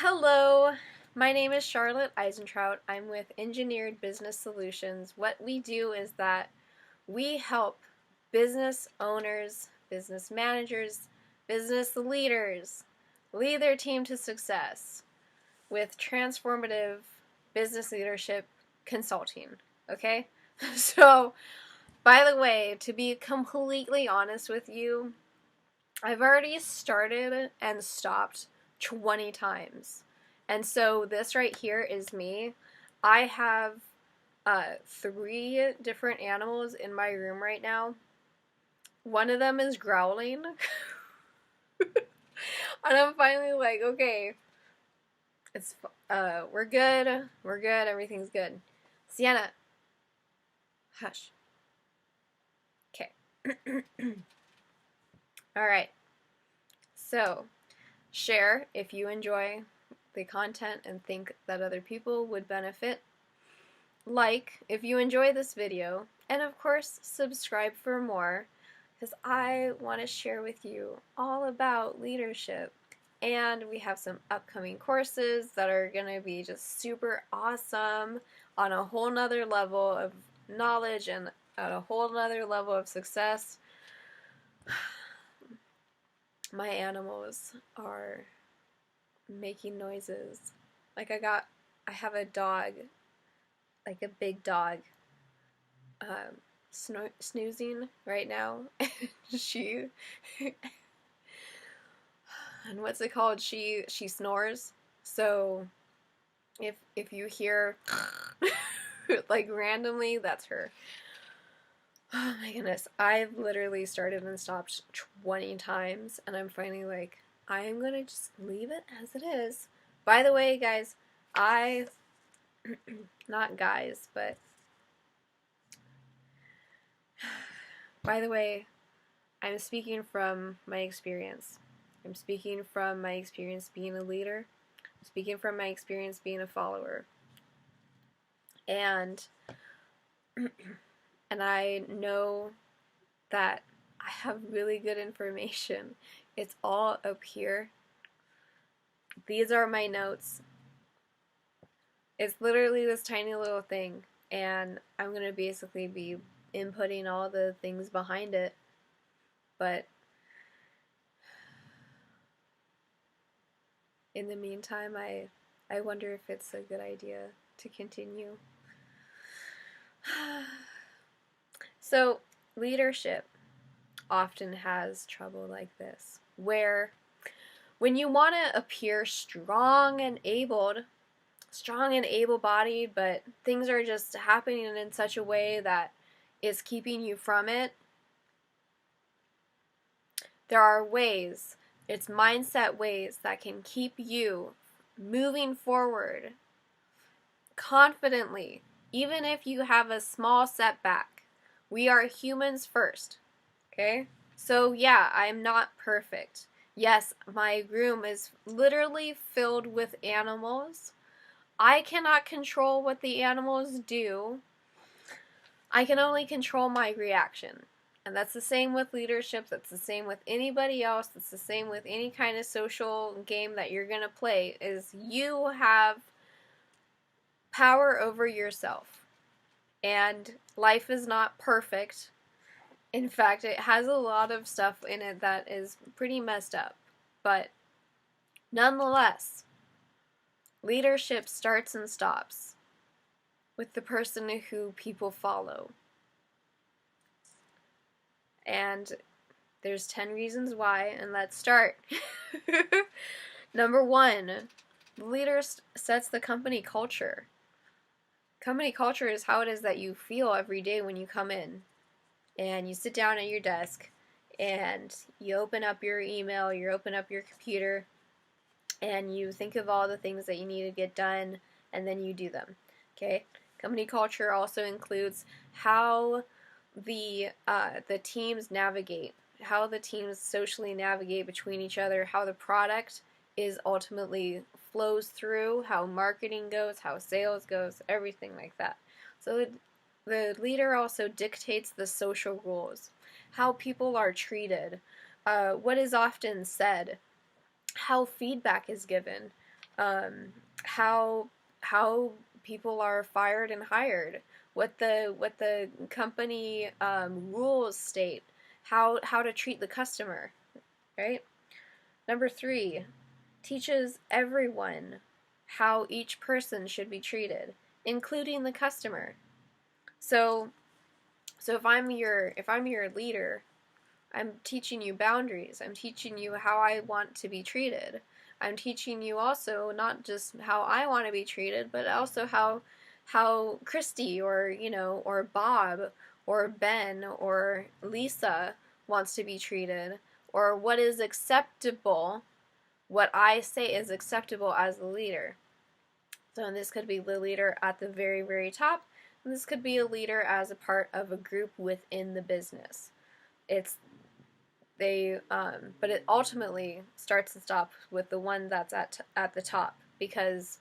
Hello, my name is Charlotte Eisentrout. I'm with Engineered Business Solutions. What we do is that we help business owners, business managers, business leaders lead their team to success with transformative business leadership consulting. Okay? So, by the way, to be completely honest with you, I've already started and stopped 20 times. And so this right here is me. I have three different animals in my room right now. One of them is growling. And I'm finally like, okay, it's we're good. We're good. Everything's good. Sienna, hush. Okay. All right. So, share if you enjoy the content and think that other people would benefit. Like if you enjoy this video, and of course subscribe for more, because I want to share with you all about leadership. And we have some upcoming courses that are going to be just super awesome on a whole nother level of knowledge and at a whole nother level of success. My animals are making noises. Like I have a dog, like a big dog, snoozing right now. She, and what's it called? She snores. So if you hear like randomly, that's her. Oh my goodness. I've literally started and stopped 20 times, and I'm finally like, I am gonna just leave it as it is. By the way, guys, not guys, but by the way, I'm speaking from my experience. I'm speaking from my experience being a leader. I'm speaking from my experience being a follower. And I know that I have really good information. It's all up here. These are my notes. It's literally this tiny little thing, and I'm going to basically be inputting all the things behind it. But in the meantime, I wonder if it's a good idea to continue. So, leadership often has trouble like this, where when you want to appear strong and able-bodied, but things are just happening in such a way that is keeping you from it, there are ways, it's mindset ways that can keep you moving forward confidently, even if you have a small setback. We are humans first, okay? So yeah, I'm not perfect. Yes, my room is literally filled with animals. I cannot control what the animals do. I can only control my reaction. And that's the same with leadership. That's the same with anybody else. That's the same with any kind of social game that you're going to play, is you have power over yourself. And life is not perfect. In fact, it has a lot of stuff in it that is pretty messed up. But nonetheless, leadership starts and stops with the person who people follow. And there's 10 reasons why, and let's start. Number 1, the leader sets the company culture. Company culture is how it is that you feel every day when you come in and you sit down at your desk and you open up your email, you open up your computer, and you think of all the things that you need to get done, and then you do them. Okay? Company culture also includes how the teams navigate, how the teams socially navigate between each other, how the product is ultimately flows through, how marketing goes, how sales goes, everything like that. So the leader also dictates the social rules, how people are treated, what is often said, how feedback is given, how people are fired and hired, what the company rules state, how to treat the customer, right? Number 3, teaches everyone how each person should be treated, including the customer. So if I'm your leader, I'm teaching you boundaries. I'm teaching you how I want to be treated. I'm teaching you also not just how I want to be treated, but also how Christy or Bob or Ben or Lisa wants to be treated, or what is acceptable, what I say is acceptable as the leader. So this could be the leader at the very, very top, and this could be a leader as a part of a group within the business. But it ultimately starts and stops with the one that's at the top, because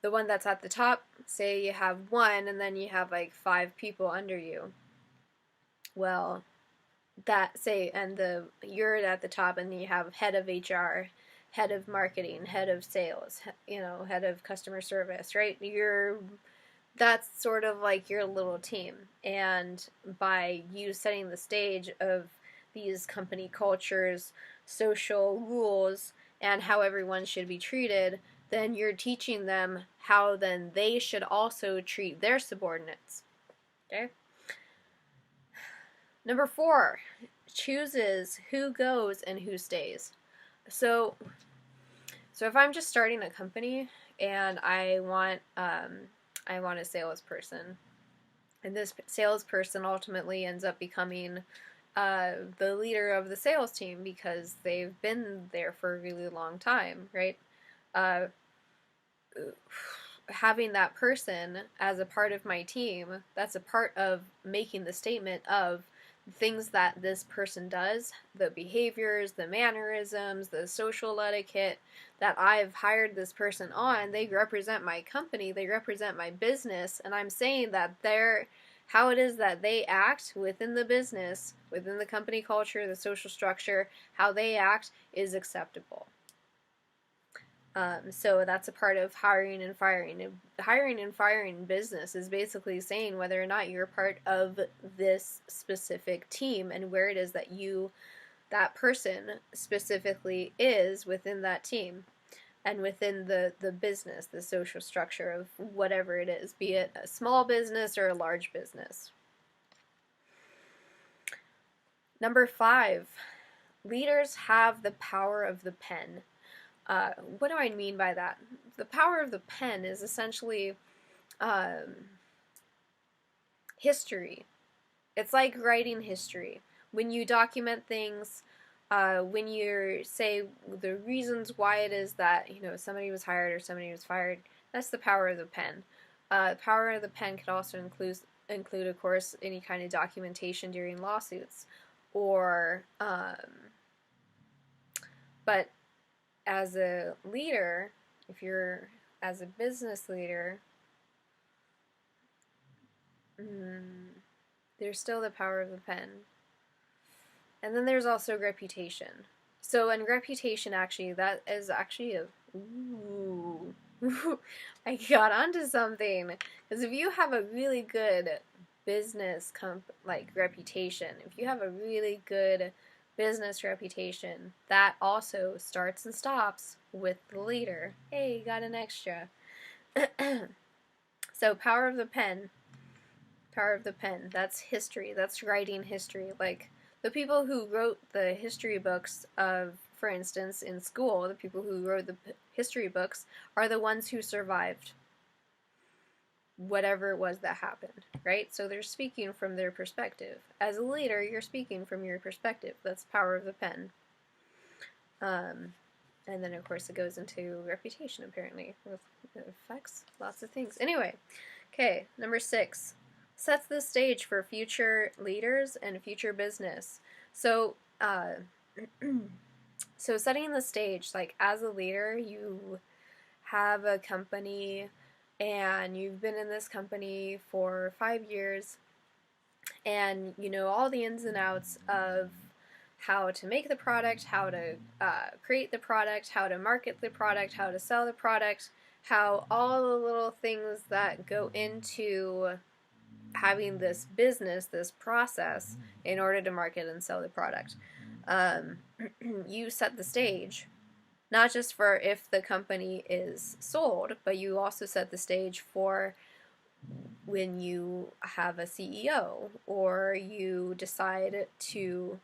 the one that's at the top, say you have one and then you have like 5 people under you. Well, you're at the top and you have head of HR, head of marketing, head of sales, head of customer service, right? That's sort of like your little team. And by you setting the stage of these company cultures, social rules, and how everyone should be treated, then you're teaching them how then they should also treat their subordinates. Okay? Number 4, chooses who goes and who stays. So if I'm just starting a company and I want a salesperson, and this salesperson ultimately ends up becoming the leader of the sales team because they've been there for a really long time, right? Having that person as a part of my team, that's a part of making the statement of things that this person does, the behaviors, the mannerisms, the social etiquette that I've hired this person on. They represent my company, they represent my business, and I'm saying that how it is that they act within the business, within the company culture, the social structure, how they act is acceptable. So that's a part of hiring and firing. Hiring and firing in business is basically saying whether or not you're part of this specific team and where it is that that person specifically is within that team and within the business, the social structure of whatever it is, be it a small business or a large business. Number 5, leaders have the power of the pen. What do I mean by that? The power of the pen is essentially history. It's like writing history. When you document things, when you say the reasons why it is that somebody was hired or somebody was fired, that's the power of the pen. The power of the pen could also include, of course, any kind of documentation during lawsuits, or but as a leader, if you're as a business leader, there's still the power of the pen. And then there's also reputation. So in reputation, actually, that is actually I got onto something. Because if you have a really good business reputation, if you have a really good business reputation, that also starts and stops with the leader. Hey, got an extra. So power of the pen, that's history, that's writing history. Like the people who wrote the history books of, for instance, in school, the people who wrote the history books are the ones who survived whatever it was that happened, right? So they're speaking from their perspective. As a leader, you're speaking from your perspective. That's power of the pen. And then, of course, it goes into reputation, apparently. It affects lots of things. Anyway, okay, number 6. Sets the stage for future leaders and future business. So, so setting the stage, like as a leader, you have a company and you've been in this company for 5 years and you know all the ins and outs of how to make the product, how to create the product, how to market the product, how to sell the product, how all the little things that go into having this business, this process, in order to market and sell the product. You set the stage, not just for if the company is sold, but you also set the stage for when you have a CEO, or you decide to,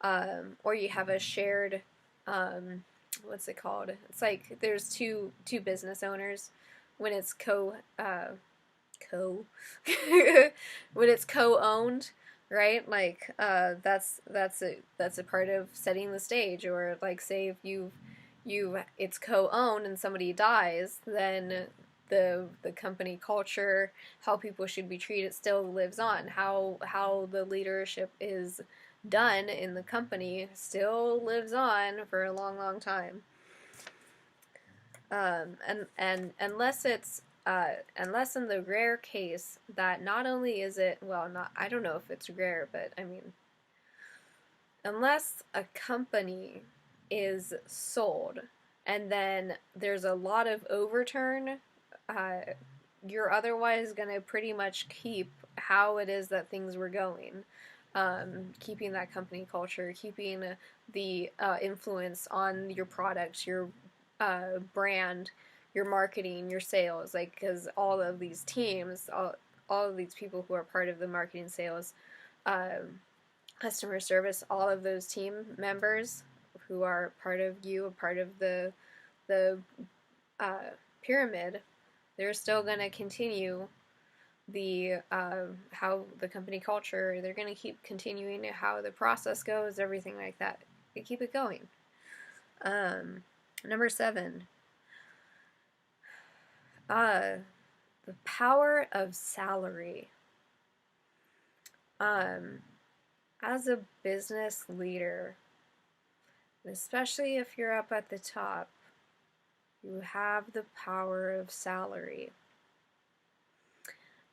or you have a shared, what's it called? It's like there's two business owners when it's co when it's co-owned, right? Like that's a part of setting the stage. Or like, say if you it's co-owned and somebody dies, then the company culture, how people should be treated, still lives on. How the leadership is done in the company still lives on for a long time. And unless in the rare case that not only is it, well, not, I don't know if it's rare, but I mean, unless a company is sold and then there's a lot of overturn, you're otherwise going to pretty much keep how it is that things were going. Keeping that company culture, keeping the influence on your products, your brand, your marketing, your sales, like, because all of these teams, all of these people who are part of the marketing, sales, customer service, all of those team members who are part of you, a part of the pyramid, they're still going to continue the how the company culture. They're going to keep continuing how the process goes, everything like that. They keep it going. Number 7. The power of salary. As a business leader, especially if you're up at the top, you have the power of salary.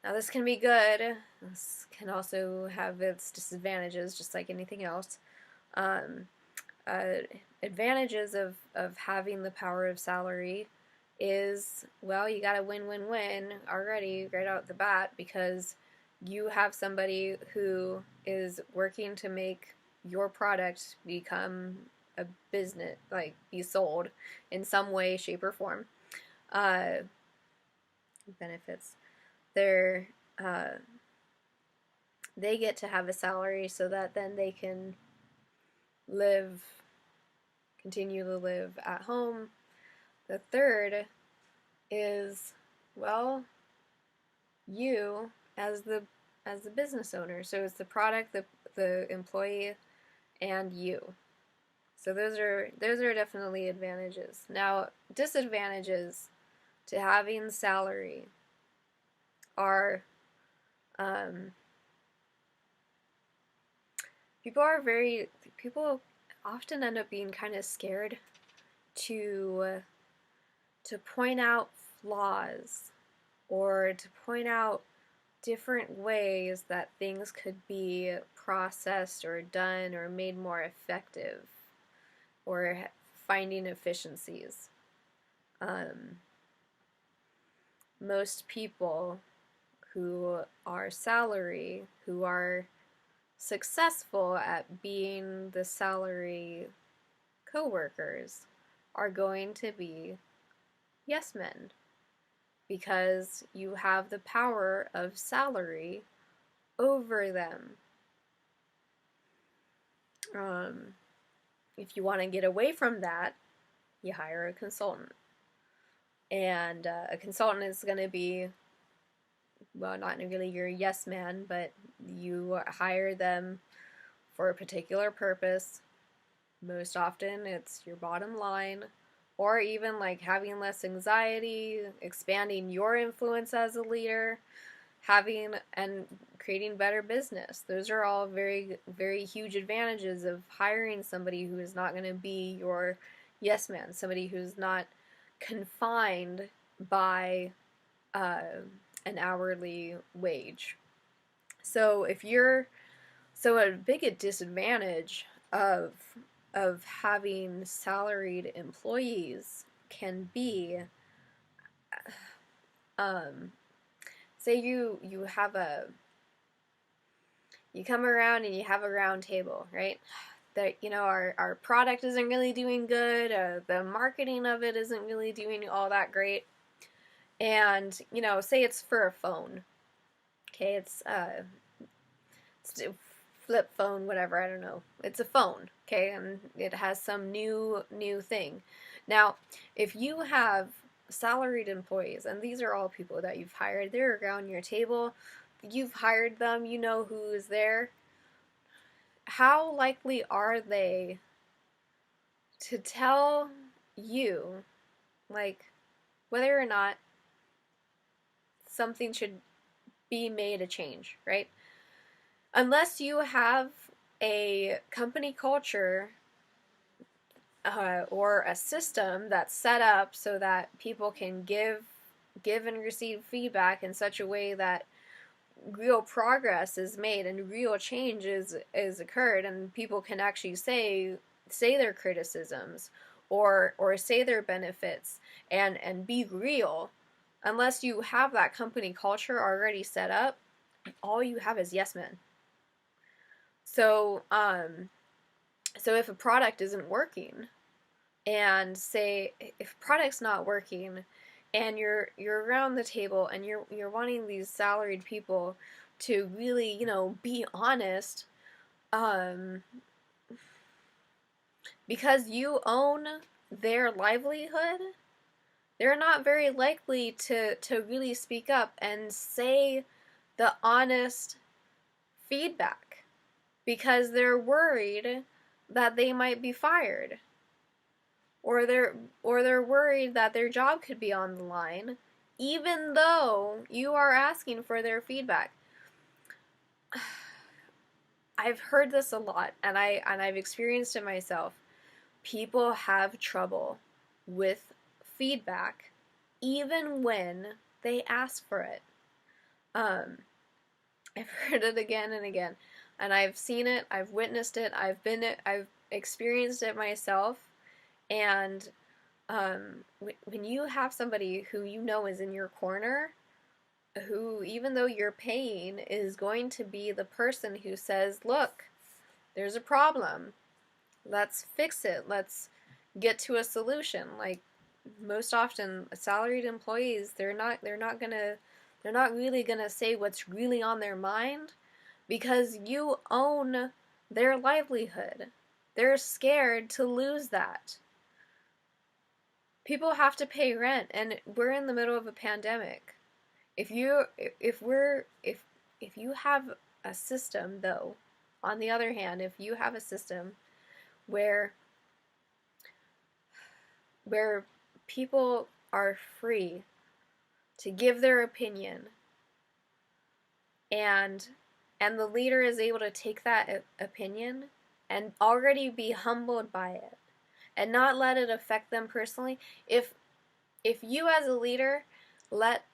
Now, this can be good. This can also have its disadvantages, just like anything else. Advantages of having the power of salary is, well, you got a win-win-win already right out the bat, because you have somebody who is working to make your product become a business, like be sold in some way, shape, or form. Benefits. They get to have a salary so that then they can continue to live at home. The third is, well, you as the business owner. So it's the product, the employee, and you. So those are definitely advantages. Now, disadvantages to having salary are people often end up being kind of scared to point out flaws, or to point out different ways that things could be processed or done or made more effective, or finding efficiencies. Most people who are salary, who are successful at being the salary coworkers, are going to be yes men, because you have the power of salary over them. If you want to get away from that, you hire a consultant. And a consultant is going to be, well, not really your yes man, but you hire them for a particular purpose. Most often it's your bottom line, or even like having less anxiety, expanding your influence as a leader, having and creating better business. Those are all very, very huge advantages of hiring somebody who is not going to be your yes man, somebody who's not confined by an hourly wage. So a big disadvantage of having salaried employees can be, say you have you come around and you have a round table, right? That, our product isn't really doing good, the marketing of it isn't really doing all that great, and say it's for a phone, okay? It's a flip phone, whatever, I don't know. It's a phone, okay, and it has some new thing. Now, if you have salaried employees, and these are all people that you've hired, they're around your table, you've hired them, you know who is there. How likely are they to tell you, like, whether or not something should be made a change, right? Unless you have a company culture or a system that's set up so that people can give and receive feedback in such a way that real progress is made and real change is occurred, and people can actually say their criticisms or say their benefits and be real. Unless you have that company culture already set up, all you have is yes men. So if a product isn't working, and say if product's not working, and you're around the table and you're wanting these salaried people to really, be honest, because you own their livelihood, they're not very likely to really speak up and say the honest feedback, because they're worried that they might be fired, or they're worried that their job could be on the line, even though you are asking for their feedback. I've heard this a lot, and I've experienced it myself. People have trouble with feedback even when they ask for it. I've heard it again and again, and I've seen it, I've witnessed it, I've experienced it myself. And when you have somebody who is in your corner, who, even though you're paying, is going to be the person who says, look, there's a problem, let's fix it, let's get to a solution. Like, most often salaried employees, they're not really gonna say what's really on their mind, because you own their livelihood. They're scared to lose that. People have to pay rent, and we're in the middle of a pandemic. If you have a system, though, on the other hand, if you have a system where people are free to give their opinion, and the leader is able to take that opinion and already be humbled by it and not let it affect them personally. If you as a leader let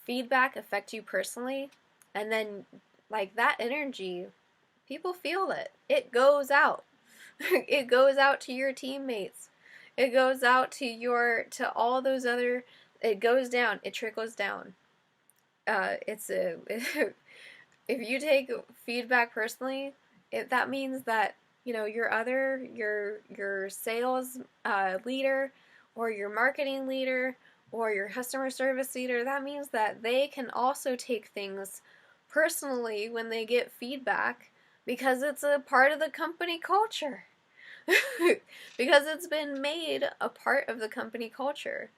feedback affect you personally, and then, like, that energy, people feel it. It goes out. It goes out to your teammates. It goes out to all those other, it goes down, it trickles down. If you take feedback personally, that means that, your sales leader, or your marketing leader, or your customer service leader, that means that they can also take things personally when they get feedback, because it's a part of the company culture. Because it's been made a part of the company culture.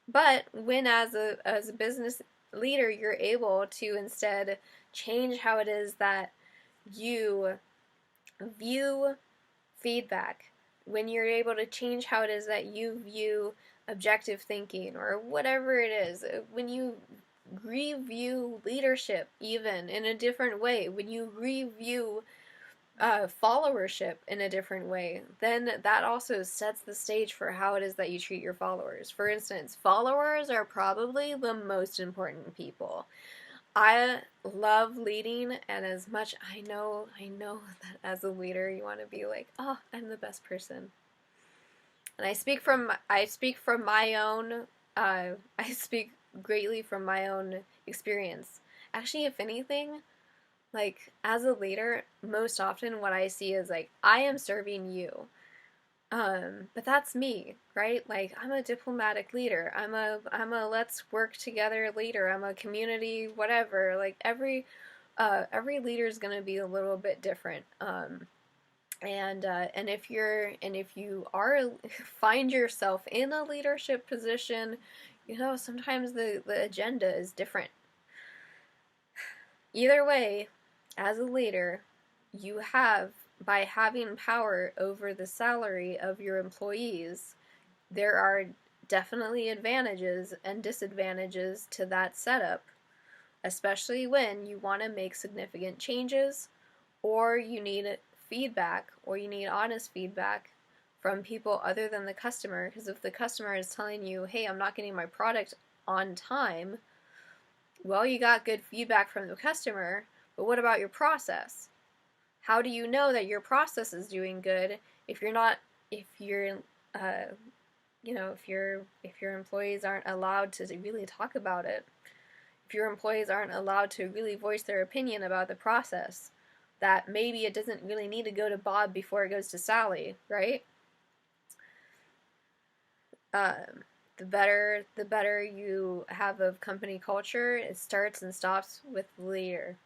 But when, as a business leader, you're able to instead change how it is that you view feedback, when you're able to change how it is that you view objective thinking, or whatever it is, when you review leadership even in a different way, when you review followership in a different way, then that also sets the stage for how it is that you treat your followers. For instance, followers are probably the most important people. I love leading, and as much I know that as a leader you want to be like, oh, I'm the best person. And I speak from my own I speak greatly from my own experience. Actually, if anything, like as a leader, most often what I see is like I am serving you. But that's me, right? Like I'm a diplomatic leader. I'm a let's work together leader. I'm a community whatever. Like every leader is gonna be a little bit different. And if you are find yourself in a leadership position, you know sometimes the agenda is different. Either way, as a leader, you have, by having power over the salary of your employees, there are definitely advantages and disadvantages to that setup, especially when you want to make significant changes or you need feedback or you need honest feedback from people other than the customer. Because if the customer is telling you, hey, I'm not getting my product on time, well, you got good feedback from the customer, but what about your process? How do you know that your process is doing good if you're not, if you're, if your employees aren't allowed to really talk about it, if your employees aren't allowed to really voice their opinion about the process, that maybe it doesn't really need to go to Bob before it goes to Sally, right? The better you have of company culture, it starts and stops with the leader.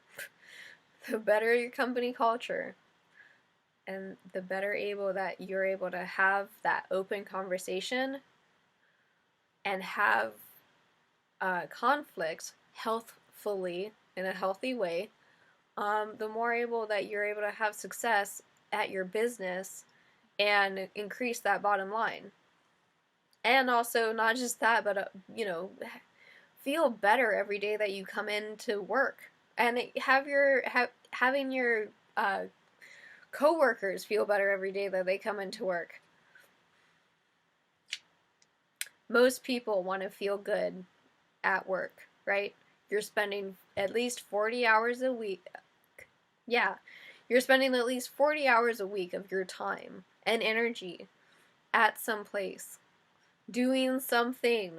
The better your company culture, and the better able that you're able to have that open conversation and have conflict healthfully in a healthy way, the more able that you're able to have success at your business and increase that bottom line. And also, not just that, but feel better every day that you come into work, and having your coworkers feel better every day that they come into work. Most people want to feel good at work, right? You're spending at least 40 hours a week. Yeah, you're spending at least 40 hours a week of your time and energy at some place doing something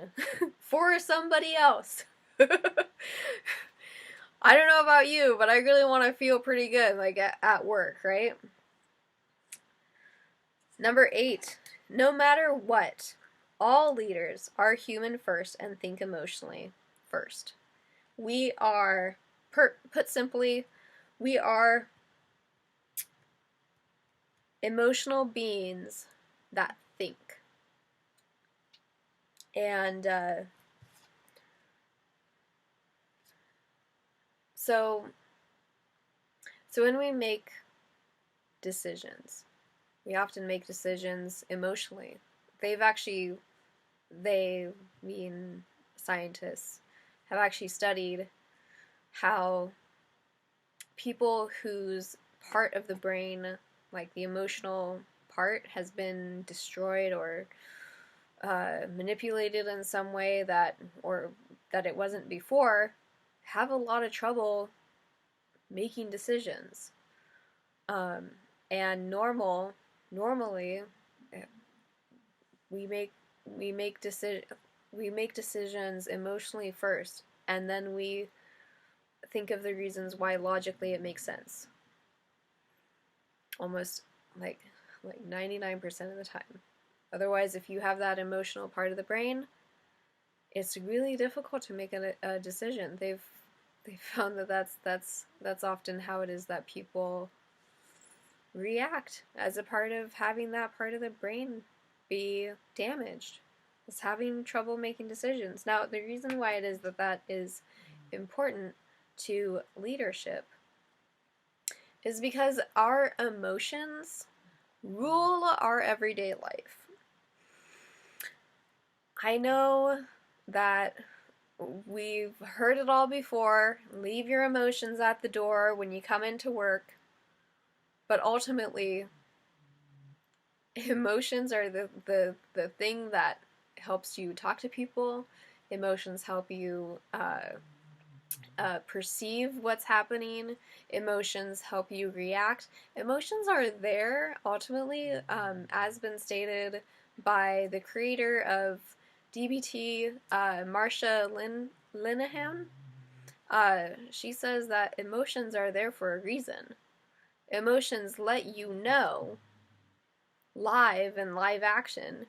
for somebody else. I don't know about you, but I really want to feel pretty good, like at work, right? Number 8, no matter what, all leaders are human first and think emotionally first. We are, put simply, we are emotional beings that think. And so when we make decisions, we often make decisions emotionally. They, being scientists, have actually studied how people whose part of the brain, like the emotional part, has been destroyed or manipulated in some way that it wasn't before, have a lot of trouble making decisions. And normally we make decisions emotionally first, and then we think of the reasons why logically it makes sense. Almost like 99% of the time. Otherwise, if you have that emotional part of the brain, it's really difficult to make a decision. They've found that that's often how it is that people react as a part of having that part of the brain be damaged. Is having trouble making decisions. Now, the reason why it is that is important to leadership is because our emotions rule our everyday life. I know that we've heard it all before. Leave your emotions at the door when you come into work. But ultimately, emotions are the thing that helps you talk to people. Emotions help you perceive what's happening. Emotions help you react. Emotions are there ultimately, as been stated by the creator of DBT, Marsha Linehan. She says that emotions are there for a reason. Emotions let you know live and live action,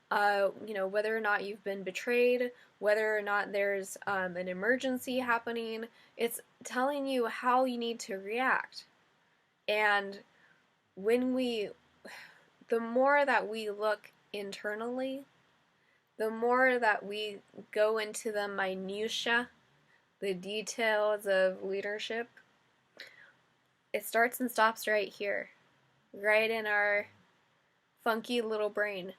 whether or not you've been betrayed, whether or not there's an emergency happening. It's telling you how you need to react. And the more that we look internally, the more that we go into the minutia, the details of leadership, it starts and stops right here, right in our funky little brain.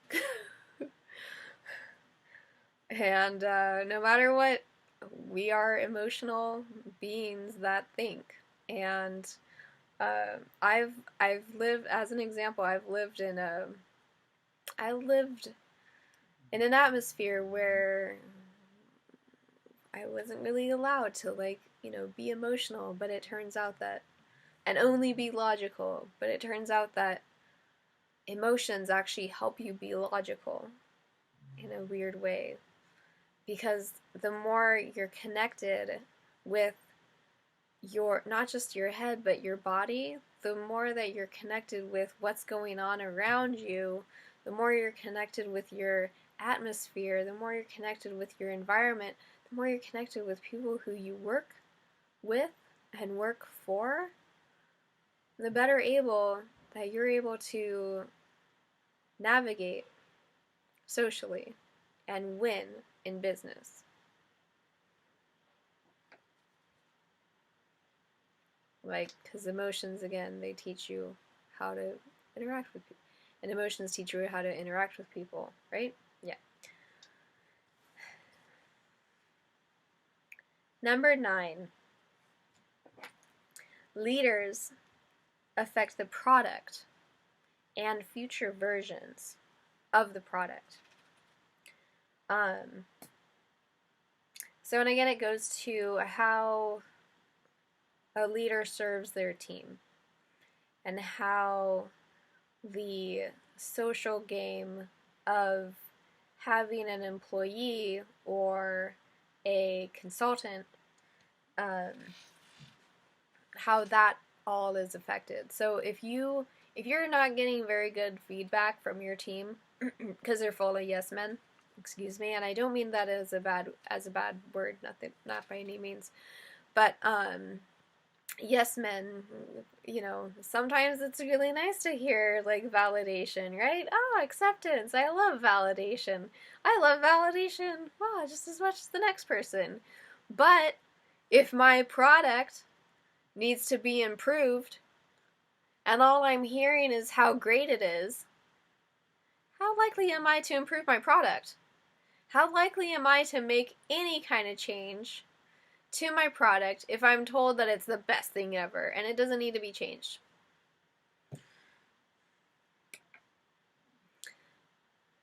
And no matter what, we are emotional beings that think. And I've lived, as an example, I lived in an atmosphere where I wasn't really allowed to, like, be emotional, but it turns out that, and only be logical, but it turns out that emotions actually help you be logical in a weird way. Because the more you're connected with your, not just your head, but your body, the more that you're connected with what's going on around you, the more you're connected with your atmosphere, the more you're connected with your environment, the more you're connected with people who you work with and work for, the better able that you're able to navigate socially and win in business. Like, because emotions, again, they teach you how to interact with people. And emotions teach you how to interact with people, right? Yeah. Number 9. Leaders affect the product and future versions of the product. So, and again, it goes to how a leader serves their team and how the social game of having an employee or a consultant, how that all is affected. So if you're not getting very good feedback from your team because they're full of yes men, excuse me, and I don't mean that as a bad word, not by any means, but yes men, sometimes it's really nice to hear, like, validation, right? Oh, acceptance. I love validation. Wow, just as much as the next person. But if my product needs to be improved and all I'm hearing is how great it is, how likely am I to improve my product? How likely am I to make any kind of change to my product if I'm told that it's the best thing ever and it doesn't need to be changed?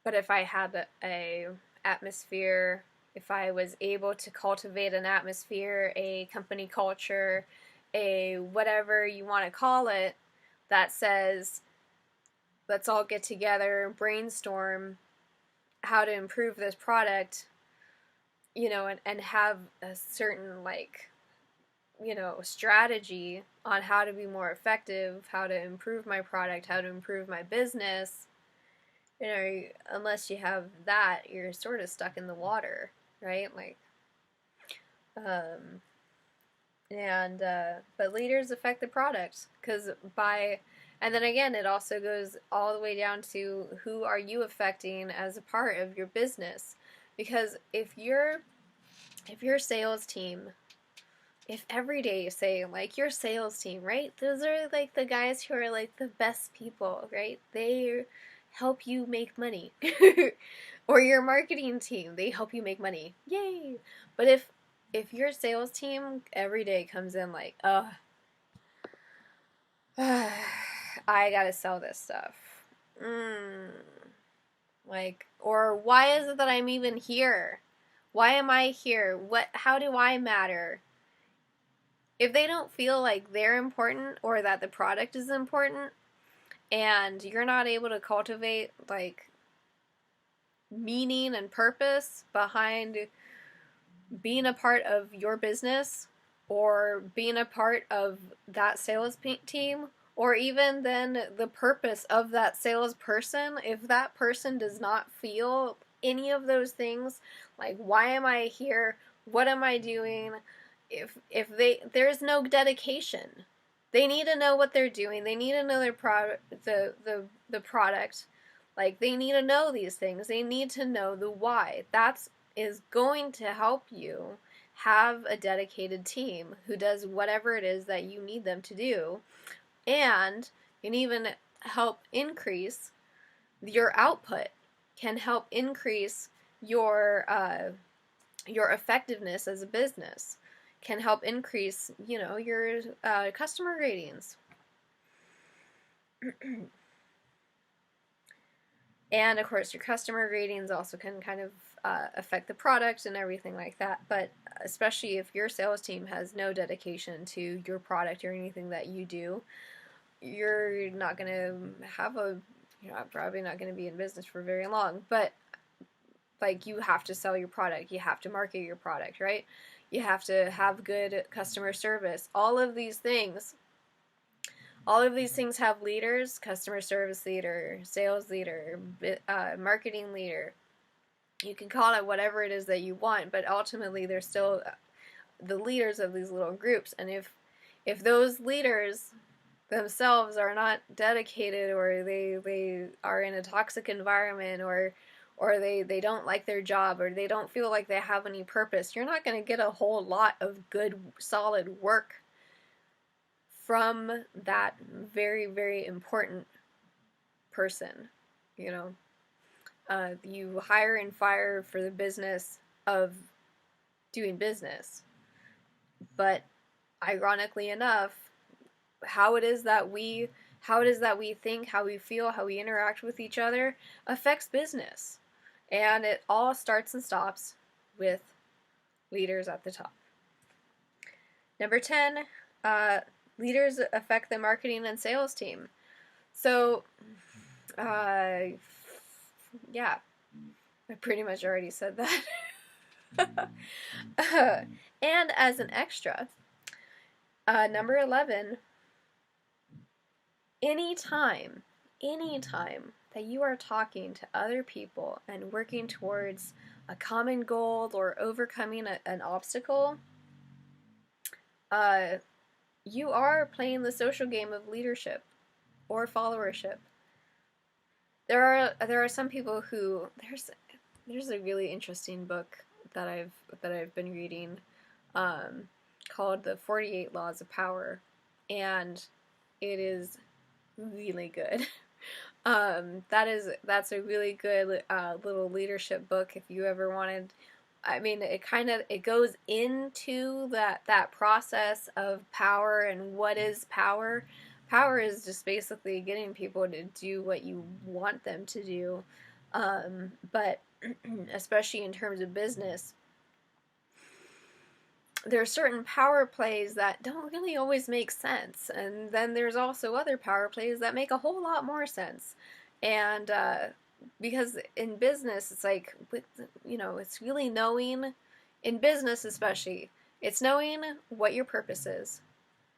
But if I had a atmosphere, if I was able to cultivate an atmosphere, a company culture, a whatever you want to call it, that says, let's all get together, brainstorm how to improve this product, and have a certain, like, strategy on how to be more effective, how to improve my product, how to improve my business. Unless you have that, you're sort of stuck in the water, right? Like, but leaders affect the product, and then again, it also goes all the way down to who are you affecting as a part of your business. Because if your sales team, if every day you say, like, your sales team, right? Those are, like, the guys who are, like, the best people, right? They help you make money. Or your marketing team, they help you make money. Yay! But if your sales team every day comes in like, I gotta sell this stuff. Like, or why is it that I'm even here? Why am I here? How do I matter? if they don't feel like they're important or that the product is important, and you're not able to cultivate like meaning and purpose behind being a part of your business or being a part of that sales team, or even then the purpose of that salesperson, if that person does not feel any of those things, like why am I here, what am I doing, if there's no dedication, they need to know what they're doing, they need to know their the product, like they need to know these things, they need to know the why. That's is going to help you have a dedicated team who does whatever it is that you need them to do, and can even help increase your output, can help increase your effectiveness as a business, can help increase, your customer ratings. And of course, your customer ratings also can kind of affect the product and everything like that. But especially if your sales team has no dedication to your product or anything that you do, you're not going to have you're probably not going to be in business for very long. But like, you have to sell your product, you have to market your product, right? You have to have good customer service. All of these things have leaders: customer service leader, sales leader, marketing leader. You can call it whatever it is that you want, but ultimately they're still the leaders of these little groups. And if those leaders themselves are not dedicated, or they are in a toxic environment, or they don't like their job, or they don't feel like they have any purpose, you're not going to get a whole lot of good, solid work from that very, very important person. You hire and fire for the business of doing business, but ironically enough, how it is that we think, how we feel, how we interact with each other affects business. And it all starts and stops with leaders at the top. Number 10, leaders affect the marketing and sales team. So, yeah, I pretty much already said that. And as an extra, number 11, anytime that you are talking to other people and working towards a common goal or overcoming an obstacle, you are playing the social game of leadership or followership. There are some people who there's a really interesting book that I've been reading, called The 48 Laws of Power, and it is really good. That's a really good little leadership book if you ever wanted. I mean, it goes into that process of power and what is power. Power is just basically getting people to do what you want them to do. But especially in terms of business, there are certain power plays that don't really always make sense, and then there's also other power plays that make a whole lot more sense. And because in business, it's like, it's really knowing, in business especially, it's knowing what your purpose is,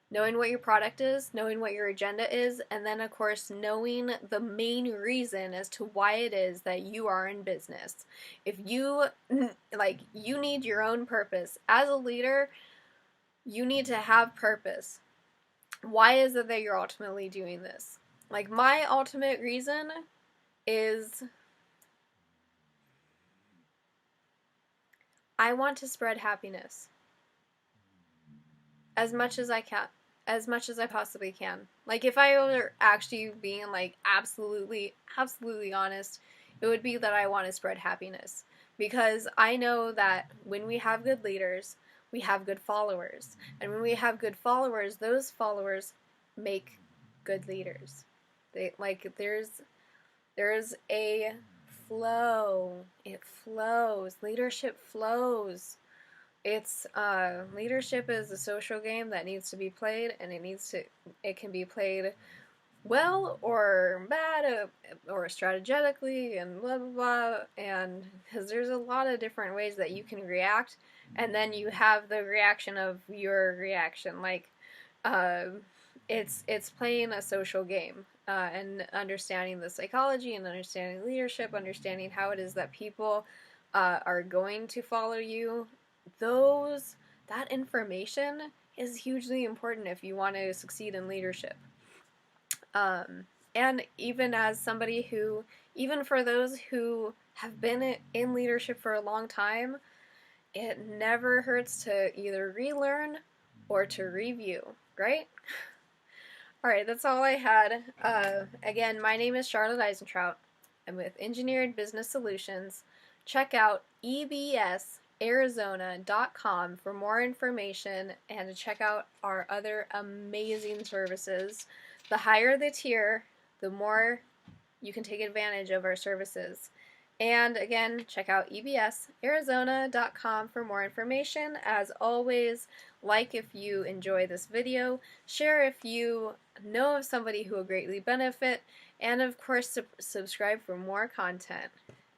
knowing what your product is, knowing what your agenda is, and then of course knowing the main reason as to why it is that you are in business. If you need your own purpose. As a leader, you need to have purpose. Why is it that you're ultimately doing this? Like, my ultimate reason is I want to spread happiness as much as I can. As much as I possibly can. Like, if I were actually being like absolutely honest, it would be that I want to spread happiness. Because I know that when we have good leaders, we have good followers. And when we have good followers, those followers make good leaders. There's a flow. It flows. Leadership flows. It's leadership is a social game that needs to be played, and it can be played well or bad, or strategically, and blah blah blah. And because there's a lot of different ways that you can react, and then you have the reaction of your reaction. Like, uh, it's playing a social game, and understanding the psychology and understanding leadership, understanding how it is that people are going to follow you. Those that information is hugely important if you want to succeed in leadership. Um, and even as somebody who, even for those who have been in leadership for a long time, it never hurts to either relearn or to review, right? All right, that's all I had. Again, my name is Charlotte Eisentrout. I'm with Engineered Business Solutions. Check out ebsarizona.com for more information and to check out our other amazing services. The higher the tier, the more you can take advantage of our services. And again, check out ebsarizona.com for more information. As always, like if you enjoy this video, share if you know of somebody who will greatly benefit, and of course, subscribe for more content.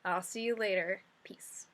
I'll see you later. Peace.